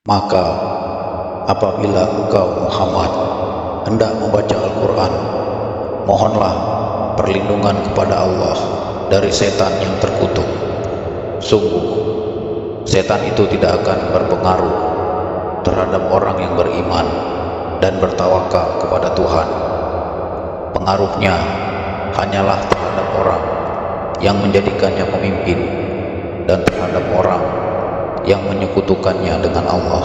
Maka apabila engkau Muhammad hendak membaca Al-Quran, mohonlah perlindungan kepada Allah dari setan yang terkutuk. Sungguh, setan itu tidak akan berpengaruh terhadap orang yang beriman dan bertawakal kepada Tuhan. Pengaruhnya hanyalah terhadap orang yang menjadikannya pemimpin dan terhadap orang yang menyekutukannya dengan Allah.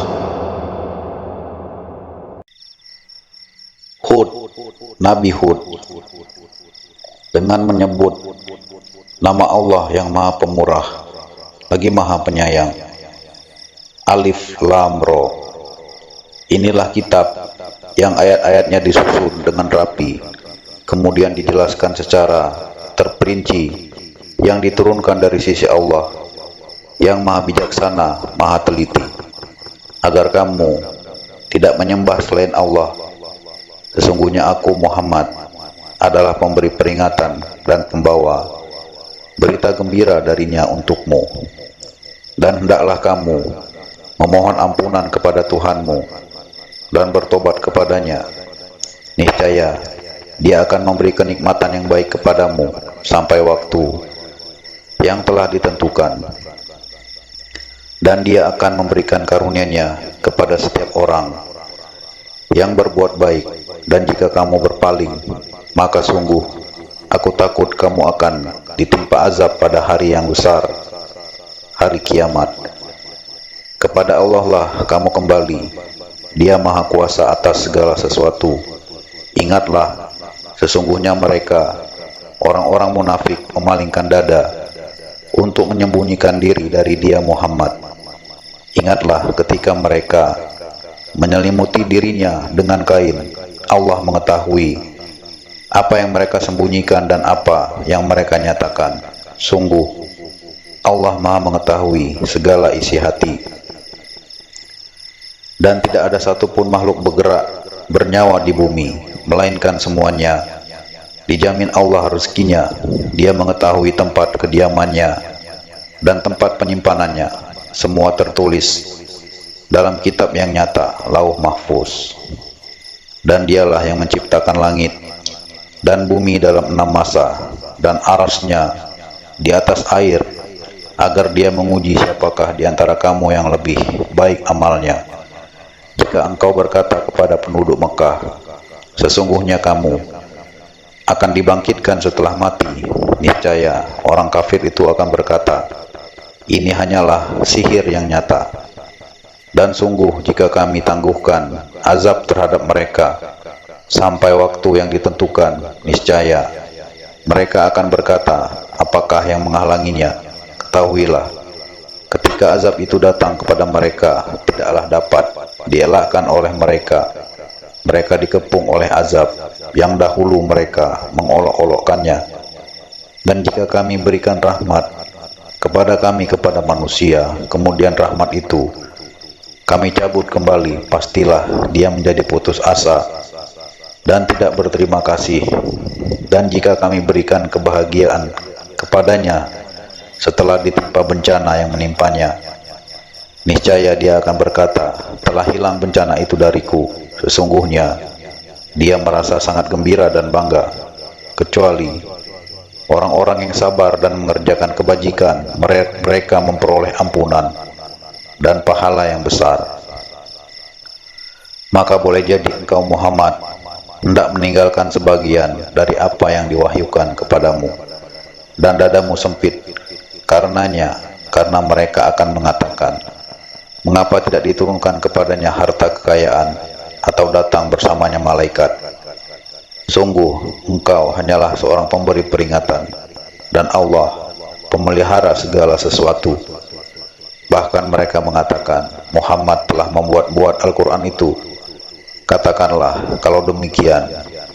Hud, Nabi Hud, dengan menyebut nama Allah yang Maha Pemurah lagi Maha Penyayang. Alif Lam Ro. Inilah kitab yang ayat-ayatnya disusun dengan rapi, kemudian dijelaskan secara terperinci, yang diturunkan dari sisi Allah yang Maha Bijaksana, Maha Teliti, agar kamu tidak menyembah selain Allah. Sesungguhnya aku Muhammad adalah pemberi peringatan dan pembawa berita gembira darinya untukmu. Dan hendaklah kamu memohon ampunan kepada Tuhanmu dan bertobat kepadanya. Niscaya Dia akan memberi kenikmatan yang baik kepadamu sampai waktu yang telah ditentukan. Dan Dia akan memberikan karunia-Nya kepada setiap orang yang berbuat baik. Dan jika kamu berpaling, maka sungguh aku takut kamu akan ditimpa azab pada hari yang besar, hari kiamat. Kepada Allah lah kamu kembali. Dia Maha Kuasa atas segala sesuatu. Ingatlah, sesungguhnya mereka, orang-orang munafik, memalingkan dada untuk menyembunyikan diri dari Dia Muhammad. Ingatlah ketika mereka menyelimuti dirinya dengan kain. Allah mengetahui apa yang mereka sembunyikan dan apa yang mereka nyatakan. Sungguh Allah Maha mengetahui segala isi hati. Dan tidak ada satupun makhluk bergerak bernyawa di bumi, melainkan semuanya dijamin Allah rezekinya. Dia mengetahui tempat kediamannya dan tempat penyimpanannya. Semua tertulis dalam kitab yang nyata, Lauh Mahfuz. Dan Dialah yang menciptakan langit dan bumi dalam 6 masa, dan arasnya di atas air, agar Dia menguji siapakah di antara kamu yang lebih baik amalnya. Jika engkau berkata kepada penduduk Mekah, sesungguhnya kamu akan dibangkitkan setelah mati, niscaya orang kafir itu akan berkata, ini hanyalah sihir yang nyata. Dan sungguh jika kami tangguhkan azab terhadap mereka sampai waktu yang ditentukan, niscaya mereka akan berkata, apakah yang menghalanginya? Ketahuilah, ketika azab itu datang kepada mereka, tidaklah dapat dielakkan oleh mereka. Mereka dikepung oleh azab yang dahulu mereka mengolok-olokkannya. Dan jika kami berikan rahmat kepada manusia, kemudian rahmat itu kami cabut kembali, pastilah dia menjadi putus asa dan tidak berterima kasih. Dan jika kami berikan kebahagiaan kepadanya setelah ditimpa bencana yang menimpanya, niscaya dia akan berkata, telah hilang bencana itu dariku. Sesungguhnya dia merasa sangat gembira dan bangga, kecuali orang-orang yang sabar dan mengerjakan kebajikan, mereka memperoleh ampunan dan pahala yang besar. Maka boleh jadi engkau Muhammad hendak meninggalkan sebagian dari apa yang diwahyukan kepadamu, dan dadamu sempit karenanya, karena mereka akan mengatakan, mengapa tidak diturunkan kepadanya harta kekayaan atau datang bersamanya malaikat? Sungguh engkau hanyalah seorang pemberi peringatan, dan Allah pemelihara segala sesuatu. Bahkan mereka mengatakan, Muhammad telah membuat-buat Al-Quran itu. Katakanlah, kalau demikian,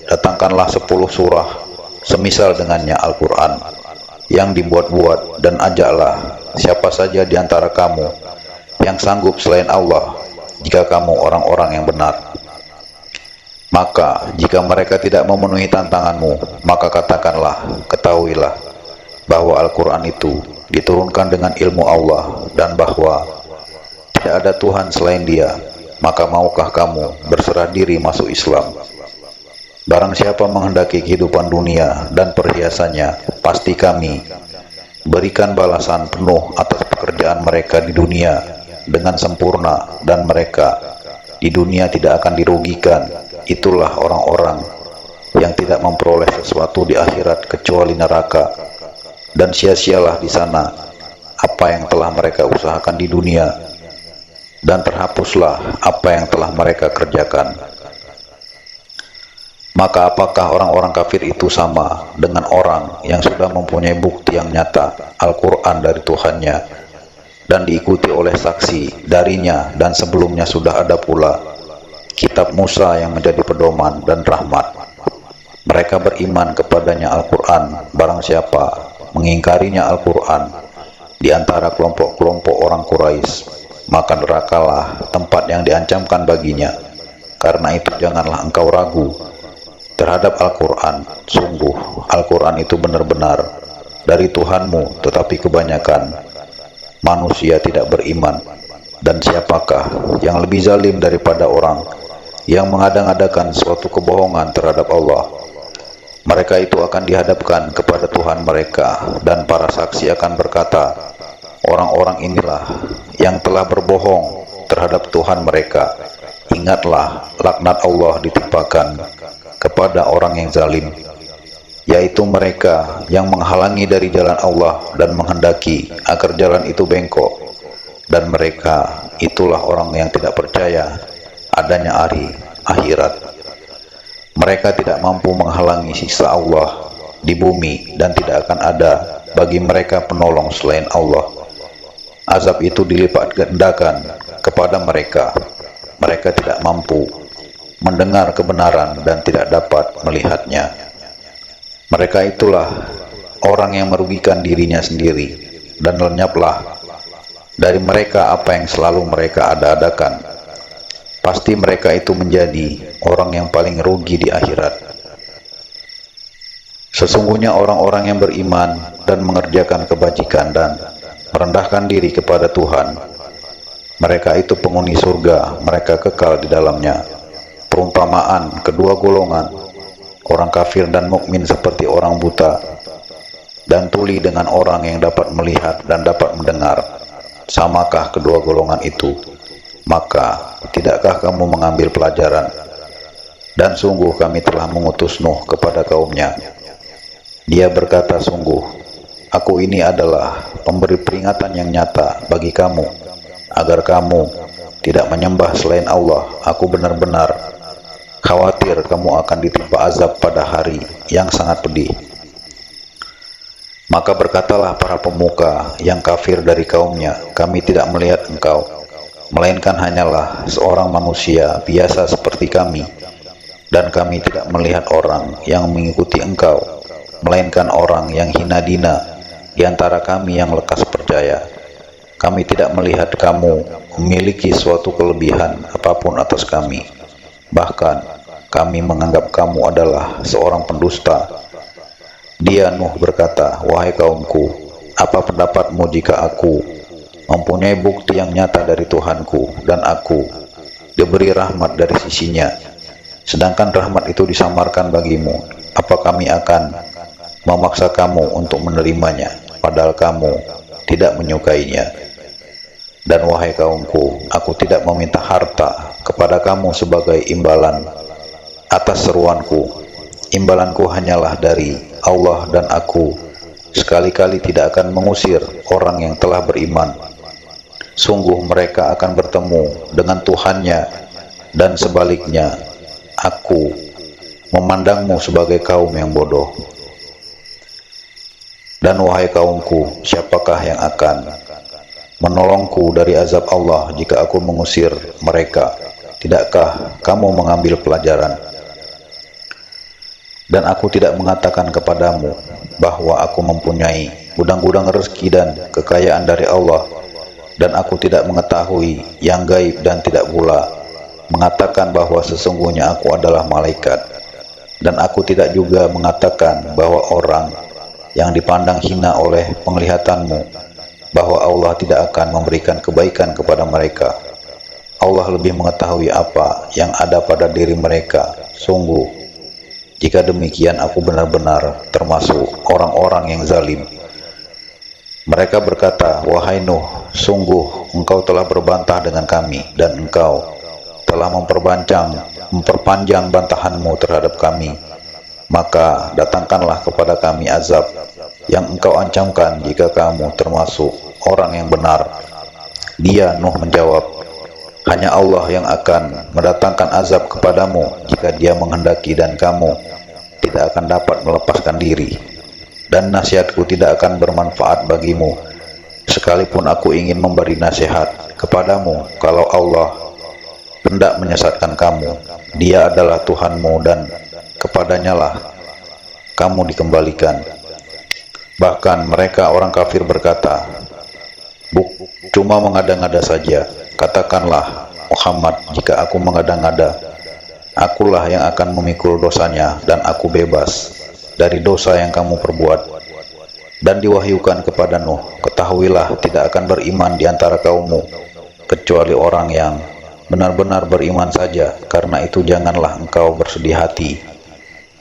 datangkanlah 10 surah semisal dengannya Al-Quran yang dibuat-buat, dan ajaklah siapa saja di antara kamu yang sanggup selain Allah, jika kamu orang-orang yang benar. Maka jika mereka tidak memenuhi tantanganmu, maka katakanlah, ketahuilah bahwa Al-Quran itu diturunkan dengan ilmu Allah, dan bahwa tidak ada Tuhan selain Dia, maka maukah kamu berserah diri masuk Islam? Barang siapa menghendaki kehidupan dunia dan perhiasannya, pasti kami berikan balasan penuh atas pekerjaan mereka di dunia dengan sempurna, dan mereka di dunia tidak akan dirugikan. Itulah orang-orang yang tidak memperoleh sesuatu di akhirat kecuali neraka, dan sia-sialah di sana apa yang telah mereka usahakan di dunia, dan terhapuslah apa yang telah mereka kerjakan. Maka apakah orang-orang kafir itu sama dengan orang yang sudah mempunyai bukti yang nyata, Al-Quran dari Tuhannya, dan diikuti oleh saksi darinya, dan sebelumnya sudah ada pula kitab Musa yang menjadi pedoman dan rahmat. Mereka beriman kepadanya Al-Quran. Barang siapa mengingkarinya Al-Quran di antara kelompok-kelompok orang Quraisy, maka nerakalah tempat yang diancamkan baginya. Karena itu janganlah engkau ragu terhadap Al-Quran. Sungguh Al-Quran itu benar-benar dari Tuhanmu, tetapi kebanyakan manusia tidak beriman. Dan siapakah yang lebih zalim daripada orang yang mengadang-adakan suatu kebohongan terhadap Allah? Mereka itu akan dihadapkan kepada Tuhan mereka, dan para saksi akan berkata, orang-orang inilah yang telah berbohong terhadap Tuhan mereka. Ingatlah, laknat Allah ditimpakan kepada orang yang zalim, yaitu mereka yang menghalangi dari jalan Allah dan menghendaki agar jalan itu bengkok. Dan mereka itulah orang yang tidak percaya adanya hari akhirat. Mereka tidak mampu menghalangi siksa Allah di bumi, dan tidak akan ada bagi mereka penolong selain Allah. Azab itu dilipat gandakan kepada mereka. Mereka tidak mampu mendengar kebenaran dan tidak dapat melihatnya. Mereka itulah orang yang merugikan dirinya sendiri, dan lenyaplah dari mereka apa yang selalu mereka ada-adakan. Pasti mereka itu menjadi orang yang paling rugi di akhirat. Sesungguhnya orang-orang yang beriman dan mengerjakan kebajikan dan merendahkan diri kepada Tuhan, mereka itu penghuni surga, mereka kekal di dalamnya. Perumpamaan kedua golongan orang kafir dan mukmin seperti orang buta dan tuli dengan orang yang dapat melihat dan dapat mendengar. Samakah kedua golongan itu? Maka tidakkah kamu mengambil pelajaran? Dan sungguh kami telah mengutus Nuh kepada kaumnya. Dia berkata, sungguh aku ini adalah pemberi peringatan yang nyata bagi kamu, agar kamu tidak menyembah selain Allah. Aku benar-benar khawatir kamu akan ditimpa azab pada hari yang sangat pedih. Maka berkatalah para pemuka yang kafir dari kaumnya, kami tidak melihat engkau, melainkan hanyalah seorang manusia biasa seperti kami, dan kami tidak melihat orang yang mengikuti engkau, melainkan orang yang hina dina di antara kami yang lekas percaya. Kami tidak melihat kamu memiliki suatu kelebihan apapun atas kami, bahkan kami menganggap kamu adalah seorang pendusta. Dia Nuh berkata, wahai kaumku, apa pendapatmu jika aku mempunyai bukti yang nyata dari Tuhanku, dan aku diberi rahmat dari sisinya, sedangkan rahmat itu disamarkan bagimu? Apa kami akan memaksa kamu untuk menerimanya, padahal kamu tidak menyukainya? Dan wahai kaumku, aku tidak meminta harta kepada kamu sebagai imbalan atas seruanku. Imbalanku hanyalah dari Allah, dan aku sekali-kali tidak akan mengusir orang yang telah beriman. Sungguh mereka akan bertemu dengan Tuhannya, dan sebaliknya aku memandangmu sebagai kaum yang bodoh. Dan wahai kaumku, siapakah yang akan menolongku dari azab Allah jika aku mengusir mereka? Tidakkah kamu mengambil pelajaran? Dan aku tidak mengatakan kepadamu bahwa aku mempunyai gudang-gudang rezeki dan kekayaan dari Allah, dan aku tidak mengetahui yang gaib, dan tidak pula mengatakan bahwa sesungguhnya aku adalah malaikat. Dan aku tidak juga mengatakan bahwa orang yang dipandang hina oleh penglihatanmu bahwa Allah tidak akan memberikan kebaikan kepada mereka. Allah lebih mengetahui apa yang ada pada diri mereka. Sungguh, jika demikian aku benar-benar termasuk orang-orang yang zalim. Mereka berkata, wahai Nuh, sungguh engkau telah berbantah dengan kami, dan engkau telah memperpanjang bantahanmu terhadap kami. Maka datangkanlah kepada kami azab yang engkau ancamkan jika kamu termasuk orang yang benar. Dia, Nuh, menjawab, hanya Allah yang akan mendatangkan azab kepadamu jika dia menghendaki, dan kamu tidak akan dapat melepaskan diri. Dan nasihatku tidak akan bermanfaat bagimu, sekalipun aku ingin memberi nasihat kepadamu. Kalau Allah hendak menyesatkan kamu, Dia adalah Tuhanmu, dan kepadanya lah kamu dikembalikan. Bahkan mereka orang kafir berkata, cuma mengada-ngada saja. Katakanlah, Muhammad, jika aku mengada-ngada, akulah yang akan memikul dosanya, dan aku bebas dari dosa yang kamu perbuat. Dan diwahyukan kepada Nuh, ketahuilah tidak akan beriman di antara kaummu kecuali orang yang benar-benar beriman saja. Karena itu janganlah engkau bersedih hati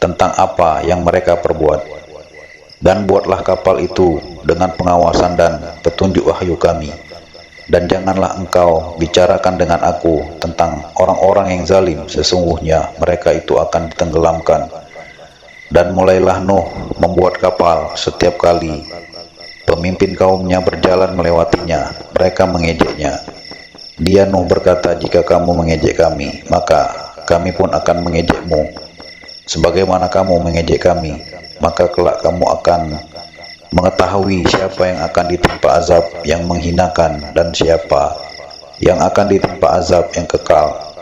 tentang apa yang mereka perbuat, dan buatlah kapal itu dengan pengawasan dan petunjuk wahyu kami. Dan janganlah engkau bicarakan dengan aku tentang orang-orang yang zalim, sesungguhnya mereka itu akan ditenggelamkan. Dan mulailah Nuh membuat kapal. Setiap kali pemimpin kaumnya berjalan melewatinya, mereka mengejeknya. Dia, Nuh, berkata, jika kamu mengejek kami, maka kami pun akan mengejekmu. Sebagaimana kamu mengejek kami, maka kelak kamu akan mengetahui siapa yang akan ditimpa azab yang menghinakan, dan siapa yang akan ditimpa azab yang kekal.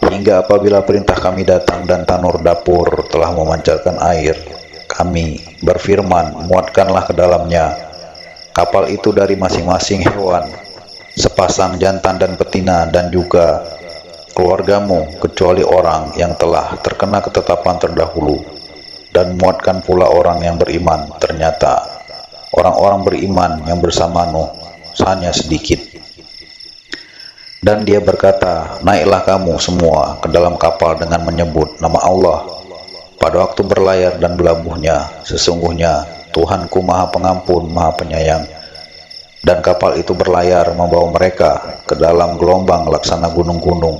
Hingga apabila perintah kami datang dan tanur dapur telah memancarkan air, kami berfirman, muatkanlah ke dalamnya kapal itu dari masing-masing hewan, sepasang jantan dan betina, dan juga keluargamu, kecuali orang yang telah terkena ketetapan terdahulu. Dan muatkan pula orang yang beriman. Ternyata orang-orang beriman yang bersama Nuh hanya sedikit. Dan dia berkata, naiklah kamu semua ke dalam kapal dengan menyebut nama Allah pada waktu berlayar dan berlabuhnya. Sesungguhnya Tuhanku Maha Pengampun, Maha Penyayang. Dan kapal itu berlayar membawa mereka ke dalam gelombang laksana gunung-gunung.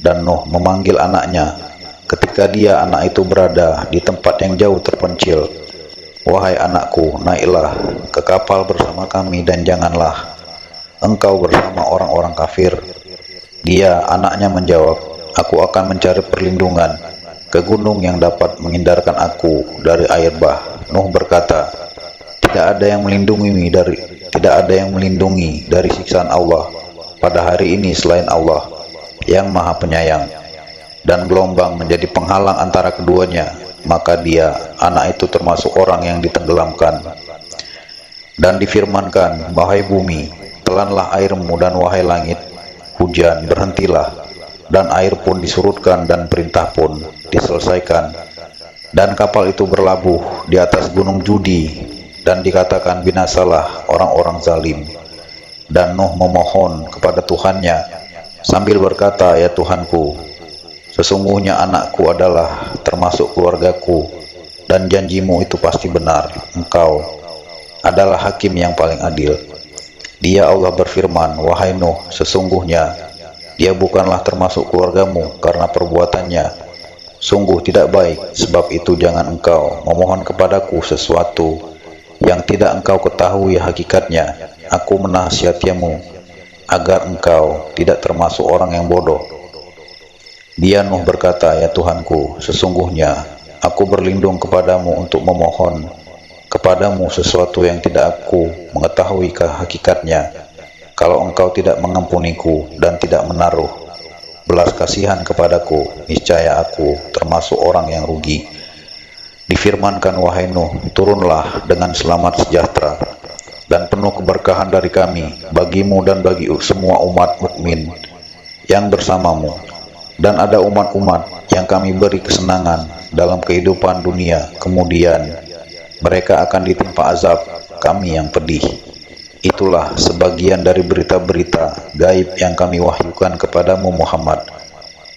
Dan Nuh memanggil anaknya ketika anak itu berada di tempat yang jauh terpencil. Wahai anakku, naiklah ke kapal bersama kami, dan janganlah engkau bersama orang-orang kafir. Dia, anaknya, menjawab, aku akan mencari perlindungan ke gunung yang dapat menghindarkan aku dari air bah. Nuh berkata, tidak ada yang melindungi dari siksaan Allah pada hari ini selain Allah yang Maha Penyayang. Dan gelombang menjadi penghalang antara keduanya, maka dia, anak itu, termasuk orang yang ditenggelamkan. Dan difirmankan, wahai bumi, telanlah airmu, dan wahai langit, hujan, berhentilah. Dan air pun disurutkan, dan perintah pun diselesaikan. Dan kapal itu berlabuh di atas gunung Judi, dan dikatakan, binasalah orang-orang zalim. Dan Nuh memohon kepada Tuhannya sambil berkata, ya Tuhanku, sesungguhnya anakku adalah termasuk keluargaku, dan janjimu itu pasti benar. Engkau adalah hakim yang paling adil. Dia, Allah, berfirman, wahai Nuh, sesungguhnya dia bukanlah termasuk keluargamu karena perbuatannya sungguh tidak baik. Sebab itu jangan engkau memohon kepadaku sesuatu yang tidak engkau ketahui hakikatnya. Aku menasihatimu agar engkau tidak termasuk orang yang bodoh. Dia, Nuh, berkata, ya Tuhanku, sesungguhnya aku berlindung kepadamu untuk memohon kepadamu sesuatu yang tidak aku mengetahui hakikatnya. Kalau engkau tidak mengampuniku dan tidak menaruh belas kasihan kepadaku, niscaya aku termasuk orang yang rugi. Difirmankan, wahai Nuh, turunlah dengan selamat sejahtera dan penuh keberkahan dari kami bagimu dan bagi semua umat mukmin yang bersamamu. Dan ada umat-umat yang kami beri kesenangan dalam kehidupan dunia, kemudian mereka akan ditimpa azab kami yang pedih. Itulah sebagian dari berita-berita gaib yang kami wahyukan kepadamu Muhammad.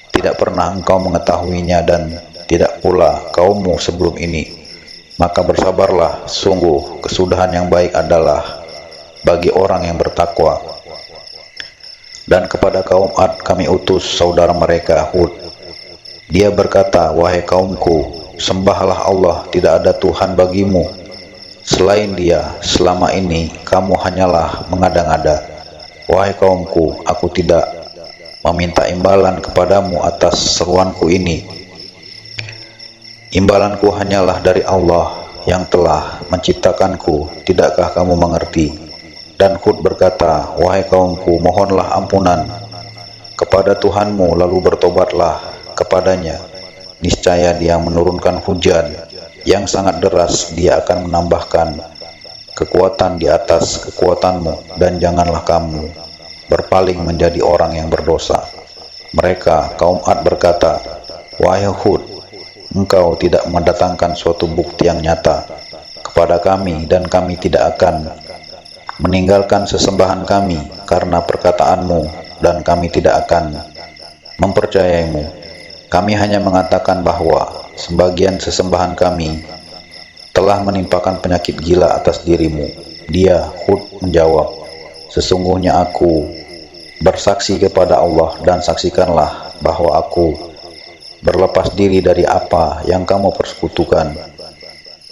Tidak pernah engkau mengetahuinya dan tidak pula kaummu sebelum ini. Maka bersabarlah, sungguh kesudahan yang baik adalah bagi orang yang bertakwa. Dan kepada kaum Ad kami utus saudara mereka Hud. Dia berkata, wahai kaumku, sembahlah Allah, tidak ada Tuhan bagimu selain Dia. Selama ini kamu hanyalah mengada-ngada. Wahai kaumku, aku tidak meminta imbalan kepadamu atas seruanku ini. Imbalanku hanyalah dari Allah yang telah menciptakanku. Tidakkah kamu mengerti? Dan Hud berkata, wahai kaumku, mohonlah ampunan kepada Tuhanmu, lalu bertobatlah kepadanya. Niscaya Dia menurunkan hujan yang sangat deras. Dia akan menambahkan kekuatan di atas kekuatanmu, dan janganlah kamu berpaling menjadi orang yang berdosa. Mereka, kaum Ad berkata, wahai Hud, engkau tidak mendatangkan suatu bukti yang nyata kepada kami, dan kami tidak akan meninggalkan sesembahan kami karena perkataanmu, dan kami tidak akan mempercayaimu. Kami hanya mengatakan bahwa sebagian sesembahan kami telah menimpakan penyakit gila atas dirimu. Dia, Hud, menjawab, sesungguhnya aku bersaksi kepada Allah, dan saksikanlah bahwa aku berlepas diri dari apa yang kamu persekutukan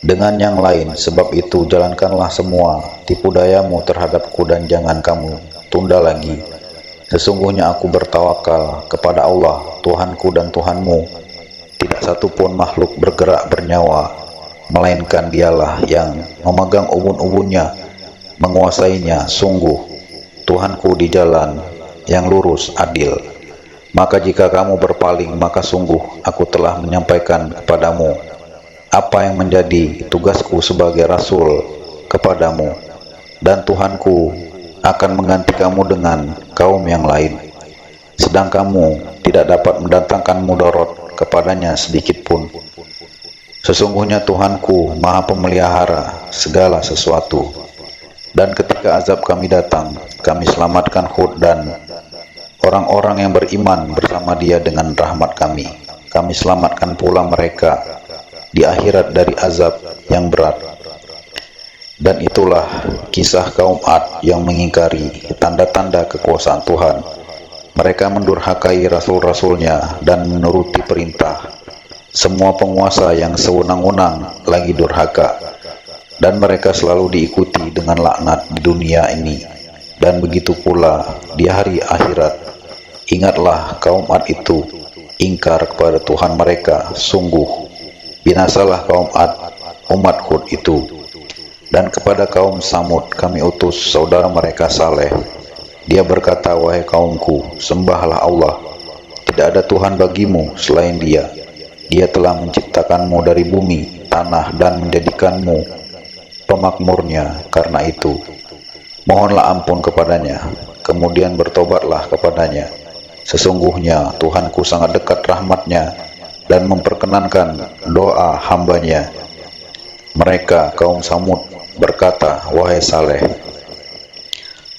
dengan yang lain. Sebab itu jalankanlah semua tipu dayamu terhadapku, dan jangan kamu tunda lagi. Sesungguhnya aku bertawakal kepada Allah, Tuhanku dan Tuhanmu. Tidak satu pun makhluk bergerak bernyawa, melainkan Dialah yang memegang ubun-ubunnya, menguasainya. Sungguh Tuhanku di jalan yang lurus adil. Maka jika kamu berpaling, maka sungguh aku telah menyampaikan kepadamu apa yang menjadi tugasku sebagai rasul kepadamu, dan Tuhanku akan mengganti kamu dengan kaum yang lain, sedang kamu tidak dapat mendatangkan mudarat kepadanya sedikit pun. Sesungguhnya Tuhanku Maha Pemelihara segala sesuatu. Dan ketika azab kami datang, kami selamatkan Hud dan orang-orang yang beriman bersama dia dengan rahmat kami. Kami selamatkan pula mereka di akhirat dari azab yang berat. Dan itulah kisah kaum Ad yang mengingkari tanda-tanda kekuasaan Tuhan. Mereka mendurhakai rasul-rasulnya dan menuruti perintah semua penguasa yang sewenang-wenang lagi durhaka, dan mereka selalu diikuti dengan laknat di dunia ini, dan begitu pula di hari akhirat. Ingatlah kaum Ad itu ingkar kepada Tuhan mereka. Sungguh binasalah kaum Ad, umat Hud itu. Dan kepada kaum Samud kami utus saudara mereka Saleh. Dia berkata, wahai kaumku, sembahlah Allah, tidak ada Tuhan bagimu selain Dia. Dia telah menciptakanmu dari bumi, tanah, dan menjadikanmu pemakmurnya. Karena itu mohonlah ampun kepadanya, kemudian bertobatlah kepadanya. Sesungguhnya Tuhanku sangat dekat rahmatnya dan memperkenankan doa hambanya. Mereka, kaum Samud, berkata, wahai Saleh,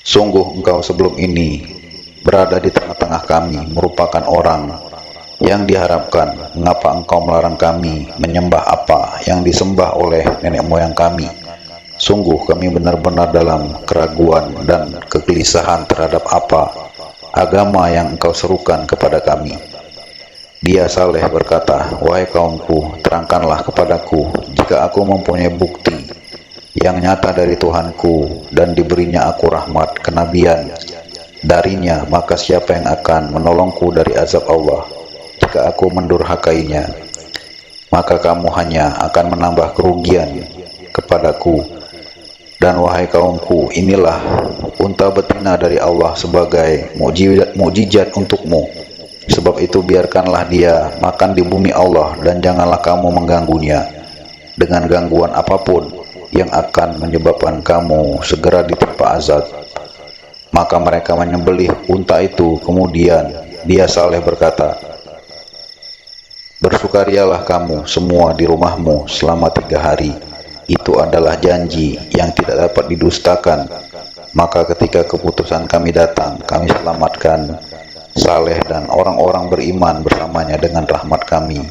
sungguh engkau sebelum ini berada di tengah-tengah kami, merupakan orang yang diharapkan. Mengapa engkau melarang kami menyembah apa yang disembah oleh nenek moyang kami? Sungguh kami benar-benar dalam keraguan dan kegelisahan terhadap apa agama yang engkau serukan kepada kami. Dia, Saleh, berkata, wahai kaumku, terangkanlah kepadaku jika aku mempunyai bukti yang nyata dari Tuhanku dan diberinya aku rahmat kenabian darinya, maka siapa yang akan menolongku dari azab Allah jika aku mendurhakainya? Maka kamu hanya akan menambah kerugian kepadaku. Dan wahai kaumku, inilah unta betina dari Allah sebagai mukjizat untukmu. Sebab itu biarkanlah dia makan di bumi Allah, dan janganlah kamu mengganggunya dengan gangguan apapun yang akan menyebabkan kamu segera ditimpa azab. Maka mereka menyembelih unta itu. Kemudian dia, Saleh, berkata, bersukarialah kamu semua di rumahmu selama 3 hari. Itu adalah janji yang tidak dapat didustakan. Maka ketika keputusan kami datang, kami selamatkan Saleh dan orang-orang beriman bersamanya dengan rahmat kami,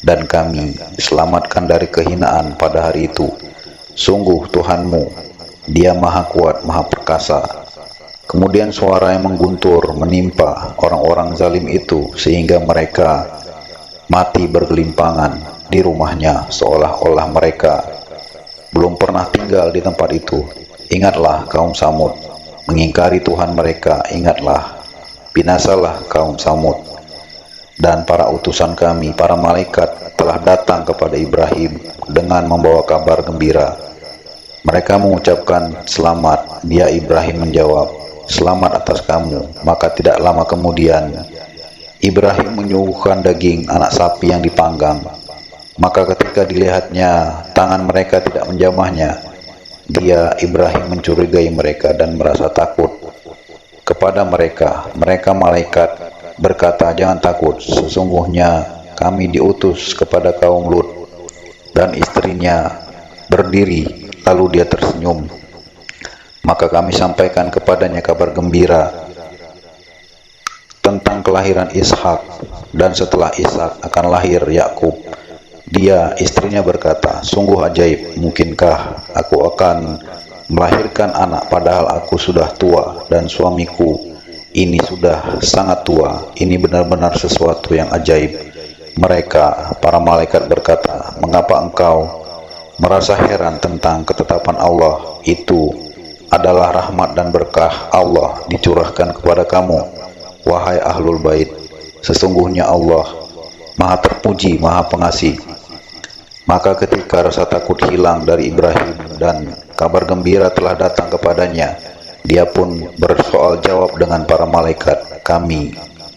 dan kami selamatkan dari kehinaan pada hari itu. Sungguh Tuhanmu, Dia Maha Kuat, Maha Perkasa. Kemudian suara yang mengguntur menimpa orang-orang zalim itu, sehingga mereka mati bergelimpangan di rumahnya, seolah-olah mereka belum pernah tinggal di tempat itu. Ingatlah kaum Samud, mengingkari Tuhan mereka, ingatlah, binasalah kaum Samud. Dan para utusan kami, para malaikat, telah datang kepada Ibrahim dengan membawa kabar gembira. Mereka mengucapkan selamat. Dia Ibrahim menjawab, selamat atas kamu. Maka tidak lama kemudian Ibrahim menyuguhkan daging anak sapi yang dipanggang. Maka ketika dilihatnya tangan mereka tidak menjamahnya, dia Ibrahim mencurigai mereka dan merasa takut kepada mereka. Mereka malaikat berkata, jangan takut, sesungguhnya kami diutus kepada kaum Lut. Dan istrinya berdiri, lalu dia tersenyum. Maka kami sampaikan kepadanya kabar gembira tentang kelahiran Ishak, dan setelah Ishak akan lahir Yakub. Dia istrinya berkata, sungguh ajaib, mungkinkah aku akan melahirkan anak padahal aku sudah tua dan suamiku ini sudah sangat tua. Ini benar-benar sesuatu yang ajaib. Mereka, para malaikat berkata, mengapa engkau merasa heran tentang ketetapan Allah? Itu adalah rahmat dan berkah Allah dicurahkan kepada kamu, wahai ahlul bait. Sesungguhnya Allah Maha terpuji, Maha pengasih. Maka ketika rasa takut hilang dari Ibrahim dan kabar gembira telah datang kepadanya, dia pun bersoal jawab dengan para malaikat kami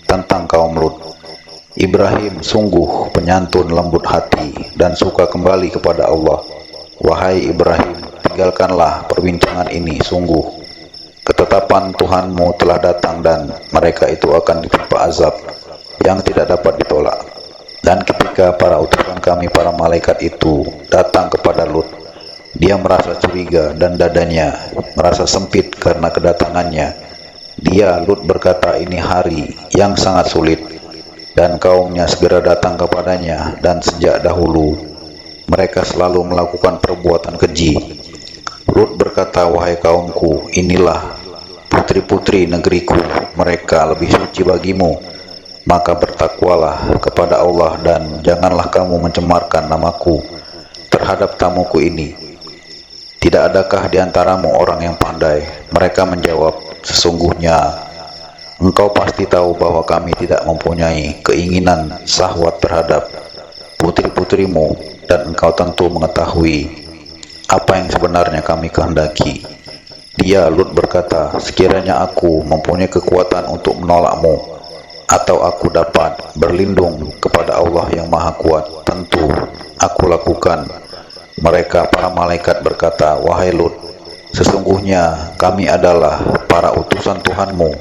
tentang kaum Lut. Ibrahim sungguh penyantun, lembut hati, dan suka kembali kepada Allah. Wahai Ibrahim, tinggalkanlah perbincangan ini. Sungguh ketetapan Tuhanmu telah datang dan mereka itu akan ditimpa azab yang tidak dapat ditolak. Dan ketika para utusan kami, para malaikat itu datang kepada Lut, dia merasa curiga dan dadanya merasa sempit karena kedatangannya. Dia, Lut, berkata, ini hari yang sangat sulit. Dan kaumnya segera datang kepadanya, dan sejak dahulu mereka selalu melakukan perbuatan keji. Lut berkata, wahai kaumku, inilah putri-putri negeriku, mereka lebih suci bagimu. Maka bertakwalah kepada Allah dan janganlah kamu mencemarkan namaku terhadap tamuku ini. Tidak adakah di antaramu orang yang pandai? Mereka menjawab, sesungguhnya engkau pasti tahu bahwa kami tidak mempunyai keinginan syahwat terhadap putri-putrimu, dan engkau tentu mengetahui apa yang sebenarnya kami kehendaki. Dia, Lut, berkata, sekiranya aku mempunyai kekuatan untuk menolakmu, atau aku dapat berlindung kepada Allah yang Maha Kuat, tentu aku lakukan. Mereka, para malaikat, berkata, wahai Lut, sesungguhnya kami adalah para utusan Tuhanmu.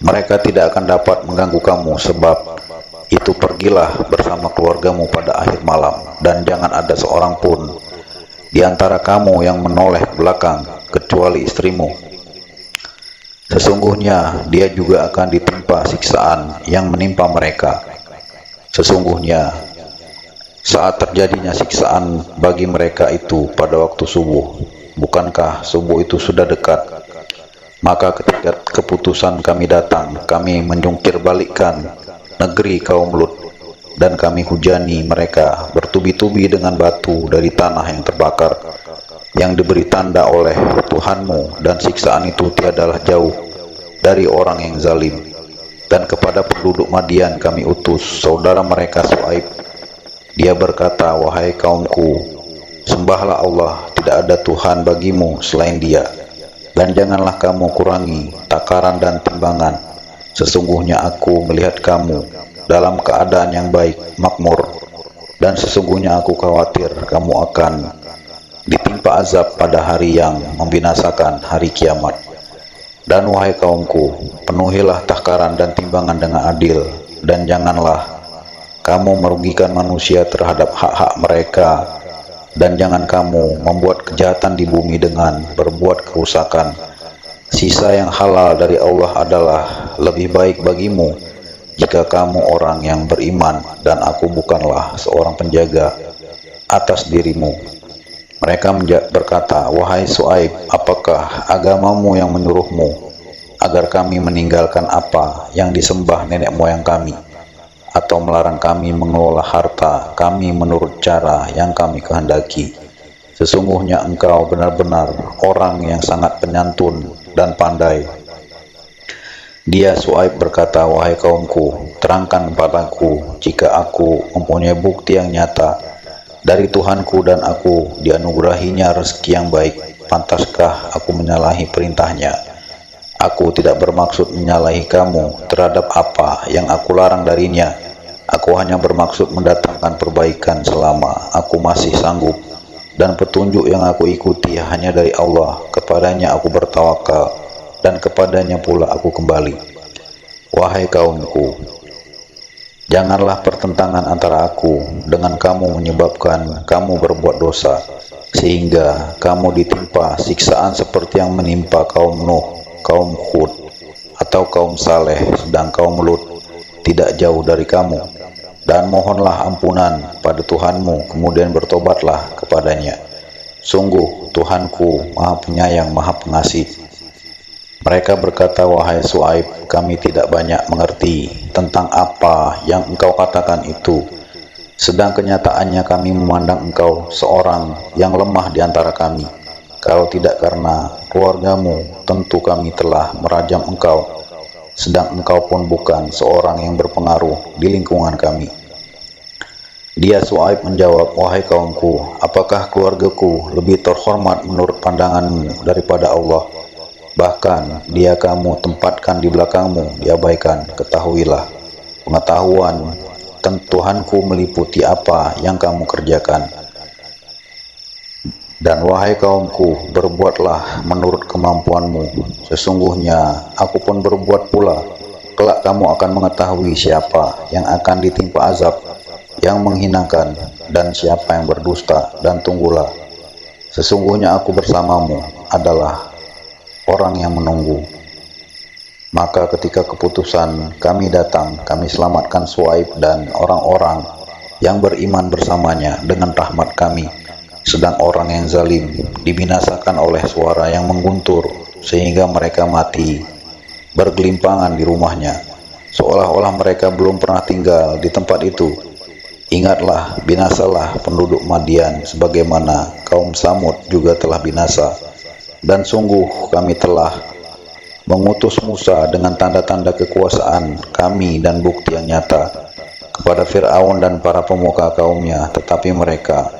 Mereka tidak akan dapat mengganggu kamu, sebab itu pergilah bersama keluargamu pada akhir malam, dan jangan ada seorang pun di antara kamu yang menoleh ke belakang kecuali istrimu. Sesungguhnya dia juga akan ditimpa siksaan yang menimpa mereka. Sesungguhnya saat terjadinya siksaan bagi mereka itu pada waktu subuh. Bukankah subuh itu sudah dekat? Maka ketika keputusan kami datang, kami menjungkir balikkan negeri kaum Lut, dan kami hujani mereka bertubi-tubi dengan batu dari tanah yang terbakar, yang diberi tanda oleh Tuhanmu, dan siksaan itu tiadalah jauh dari orang yang zalim. Dan kepada penduduk Madian kami utus saudara mereka Shu'aib. Dia berkata, wahai kaumku, sembahlah Allah, tidak ada Tuhan bagimu selain Dia, dan janganlah kamu kurangi takaran dan timbangan. Sesungguhnya aku melihat kamu dalam keadaan yang baik, makmur, dan sesungguhnya aku khawatir kamu akan ditimpa azab pada hari yang membinasakan, hari kiamat. Dan wahai kaumku, penuhilah takaran dan timbangan dengan adil, dan janganlah kamu merugikan manusia terhadap hak-hak mereka, dan jangan kamu membuat kejahatan di bumi dengan berbuat kerusakan. Sisa yang halal dari Allah adalah lebih baik bagimu jika kamu orang yang beriman dan aku bukanlah seorang penjaga atas dirimu. Mereka berkata, wahai Su'aib, apakah agamamu yang menyuruhmu agar kami meninggalkan apa yang disembah nenek moyang kami, atau melarang kami mengelola harta kami menurut cara yang kami kehendaki? Sesungguhnya engkau benar-benar orang yang sangat penyantun dan pandai. Dia Su'aib berkata, wahai kaumku, terangkan kepadaku jika aku mempunyai bukti yang nyata dari Tuhanku dan aku dianugerahinya rezeki yang baik, pantaskah aku menyalahi perintahnya? Aku tidak bermaksud menyalahi kamu terhadap apa yang aku larang darinya. Aku hanya bermaksud mendatangkan perbaikan selama aku masih sanggup, dan petunjuk yang aku ikuti hanya dari Allah. Kepadanya aku bertawakal, dan kepadanya pula aku kembali. Wahai kaumku, janganlah pertentangan antara aku dengan kamu menyebabkan kamu berbuat dosa, sehingga kamu ditimpa siksaan seperti yang menimpa kaum Nuh, kaum Hud, atau kaum Saleh, sedang kaum Lut tidak jauh dari kamu. Dan mohonlah ampunan pada Tuhanmu, kemudian bertobatlah kepadanya. Sungguh Tuhanku Maha Penyayang, Maha Pengasih. Mereka berkata, wahai Su'aib, kami tidak banyak mengerti tentang apa yang engkau katakan itu, sedang kenyataannya kami memandang engkau seorang yang lemah di antara kami. Kalau tidak karena keluargamu, tentu kami telah merajam engkau, sedang engkau pun bukan seorang yang berpengaruh di lingkungan kami. Dia Su'aib menjawab, wahai kaumku, apakah keluargaku lebih terhormat menurut pandanganmu daripada Allah? Bahkan dia kamu tempatkan di belakangmu diabaikan. Ketahuilah, pengetahuan Tuhanku meliputi apa yang kamu kerjakan. Dan wahai kaumku, berbuatlah menurut kemampuanmu. Sesungguhnya aku pun berbuat pula. Kelak kamu akan mengetahui siapa yang akan ditimpa azab yang menghinakan dan siapa yang berdusta. Dan tunggulah, sesungguhnya aku bersamamu adalah orang yang menunggu. Maka ketika keputusan kami datang, kami selamatkan Su'aib dan orang-orang yang beriman bersamanya dengan rahmat kami. Sedang orang yang zalim dibinasakan oleh suara yang mengguntur, sehingga mereka mati bergelimpangan di rumahnya, seolah-olah mereka belum pernah tinggal di tempat itu. Ingatlah, binasalah penduduk Madian, sebagaimana kaum Samud juga telah binasa. Dan sungguh kami telah mengutus Musa dengan tanda-tanda kekuasaan kami dan bukti yang nyata kepada Fir'aun dan para pemuka kaumnya, tetapi mereka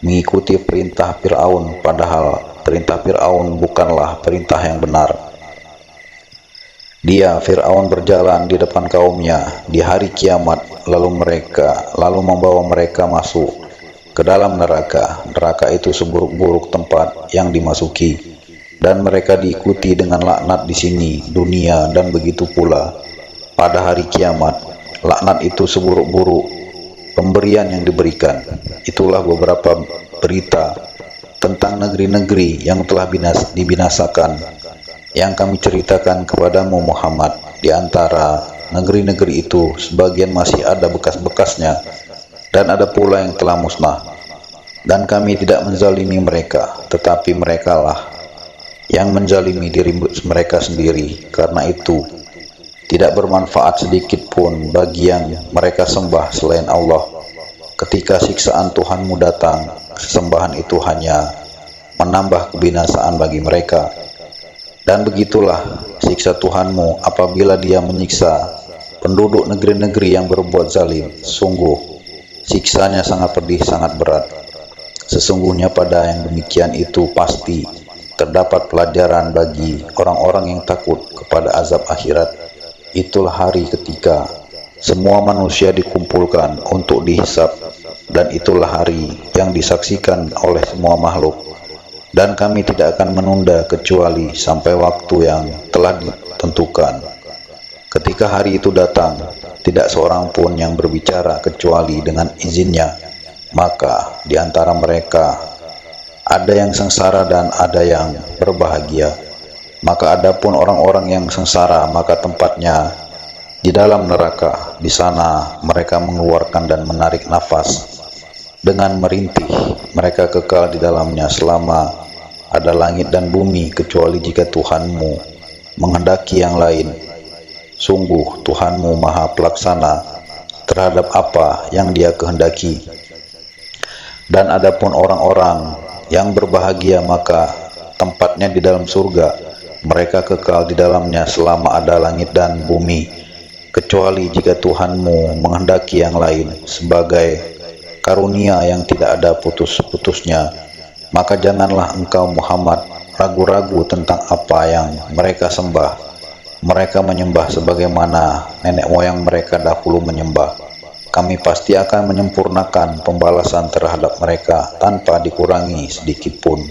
mengikuti perintah Fir'aun, padahal perintah Fir'aun bukanlah perintah yang benar. Dia Fir'aun berjalan di depan kaumnya di hari kiamat, lalu membawa mereka masuk ke dalam neraka. Neraka itu seburuk-buruk tempat yang dimasuki, dan mereka diikuti dengan laknat di sini dunia, dan begitu pula pada hari kiamat. Laknat itu seburuk-buruk pemberian yang diberikan. Itulah beberapa berita tentang negeri-negeri yang telah dibinasakan yang kami ceritakan kepadamu Muhammad. Di antara negeri-negeri itu sebagian masih ada bekas-bekasnya, dan ada pula yang telah musnah. Dan kami tidak menzalimi mereka, tetapi merekalah yang menzalimi diri mereka sendiri. Karena itu tidak bermanfaat sedikit pun bagi yang mereka sembah selain Allah. Ketika siksaan Tuhanmu datang, sesembahan itu hanya menambah kebinasaan bagi mereka. Dan begitulah siksa Tuhanmu apabila dia menyiksa penduduk negeri-negeri yang berbuat zalim. Sungguh siksanya sangat pedih, sangat berat. Sesungguhnya pada yang demikian itu pasti terdapat pelajaran bagi orang-orang yang takut kepada azab akhirat. Itulah hari ketika semua manusia dikumpulkan untuk dihisab, dan itulah hari yang disaksikan oleh semua makhluk. Dan kami tidak akan menunda kecuali sampai waktu yang telah ditentukan. Ketika hari itu datang, tidak seorang pun yang berbicara kecuali dengan izinnya. Maka di antara mereka ada yang sengsara dan ada yang berbahagia. Maka adapun orang-orang yang sengsara, maka tempatnya di dalam neraka. Di sana mereka mengeluarkan dan menarik nafas dengan merintih. Mereka kekal di dalamnya selama ada langit dan bumi, kecuali jika Tuhanmu menghendaki yang lain. Sungguh Tuhanmu Maha Pelaksana terhadap apa yang Dia kehendaki. Dan adapun orang-orang yang berbahagia, maka tempatnya di dalam surga. Mereka kekal di dalamnya selama ada langit dan bumi, kecuali jika Tuhanmu menghendaki yang lain sebagai karunia yang tidak ada putus-putusnya. Maka janganlah engkau Muhammad ragu-ragu tentang apa yang mereka sembah. Mereka menyembah sebagaimana nenek moyang mereka dahulu menyembah. Kami pasti akan menyempurnakan pembalasan terhadap mereka tanpa dikurangi sedikit pun.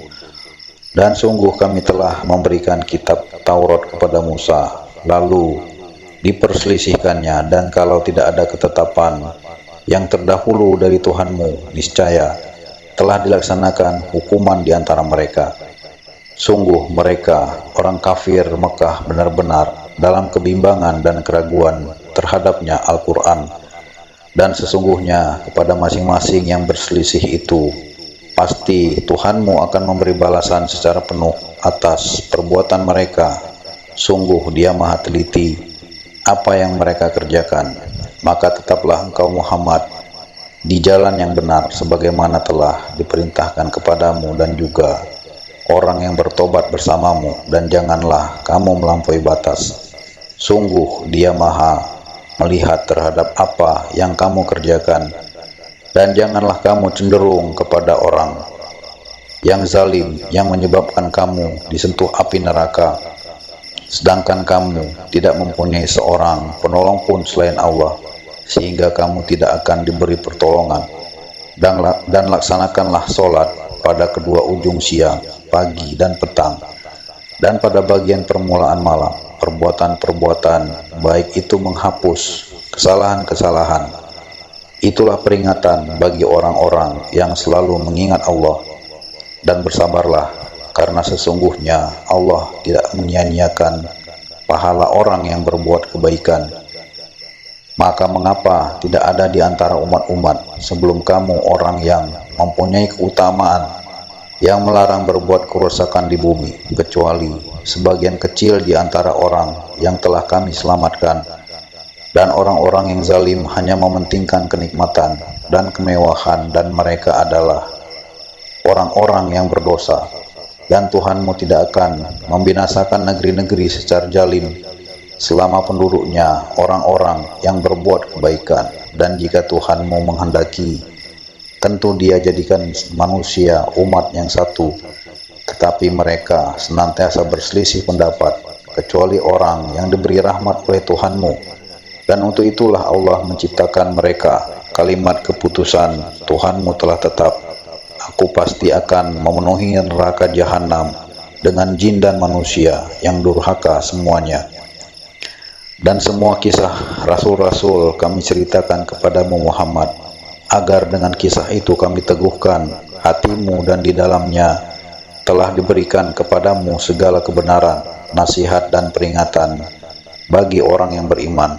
Dan sungguh kami telah memberikan kitab Taurat kepada Musa, lalu diperselisihkannya. Dan kalau tidak ada ketetapan yang terdahulu dari Tuhanmu, niscaya telah dilaksanakan hukuman di antara mereka. Sungguh mereka, orang kafir Mekah, benar-benar dalam kebimbangan dan keraguan terhadapnya Al-Quran. Dan sesungguhnya kepada masing-masing yang berselisih itu, pasti Tuhanmu akan memberi balasan secara penuh atas perbuatan mereka. Sungguh Dia Maha teliti apa yang mereka kerjakan. Maka tetaplah engkau Muhammad di jalan yang benar sebagaimana telah diperintahkan kepadamu, dan juga orang yang bertobat bersamamu, dan janganlah kamu melampaui batas. Sungguh Dia Maha melihat terhadap apa yang kamu kerjakan. Dan janganlah kamu cenderung kepada orang yang zalim yang menyebabkan kamu disentuh api neraka, sedangkan kamu tidak mempunyai seorang penolong pun selain Allah, sehingga kamu tidak akan diberi pertolongan. Dan laksanakanlah sholat pada kedua ujung siang, pagi dan petang, dan pada bagian permulaan malam. Perbuatan-perbuatan baik itu menghapus kesalahan-kesalahan. Itulah peringatan bagi orang-orang yang selalu mengingat Allah. Dan bersabarlah, karena sesungguhnya Allah tidak menyia-nyiakan pahala orang yang berbuat kebaikan. Maka mengapa tidak ada di antara umat-umat sebelum kamu orang yang mempunyai keutamaan yang melarang berbuat kerusakan di bumi, kecuali sebagian kecil di antara orang yang telah kami selamatkan. Dan orang-orang yang zalim hanya mementingkan kenikmatan dan kemewahan, dan mereka adalah orang-orang yang berdosa. Dan Tuhanmu tidak akan membinasakan negeri-negeri secara zalim selama penduduknya orang-orang yang berbuat kebaikan. Dan jika Tuhanmu menghendaki, tentu Dia jadikan manusia umat yang satu. Tetapi mereka senantiasa berselisih pendapat, kecuali orang yang diberi rahmat oleh Tuhanmu. Dan untuk itulah Allah menciptakan mereka. Kalimat keputusan Tuhanmu telah tetap. Aku pasti akan memenuhi neraka jahanam dengan jin dan manusia yang durhaka semuanya. Dan semua kisah rasul-rasul kami ceritakan kepadamu Muhammad, agar dengan kisah itu kami teguhkan hatimu, dan di dalamnya telah diberikan kepadamu segala kebenaran, nasihat dan peringatan bagi orang yang beriman.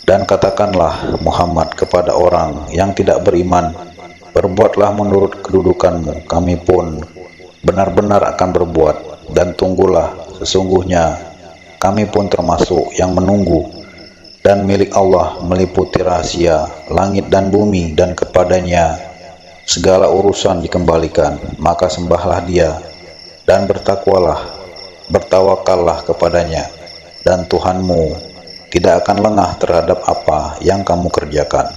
Dan katakanlah Muhammad kepada orang yang tidak beriman, berbuatlah menurut kedudukanmu, kami pun benar-benar akan berbuat. Dan tunggulah, sesungguhnya kami pun termasuk yang menunggu. Dan milik Allah meliputi rahasia langit dan bumi, dan kepadanya segala urusan dikembalikan. Maka sembahlah Dia dan bertawakallah kepadanya, dan Tuhanmu tidak akan lengah terhadap apa yang kamu kerjakan.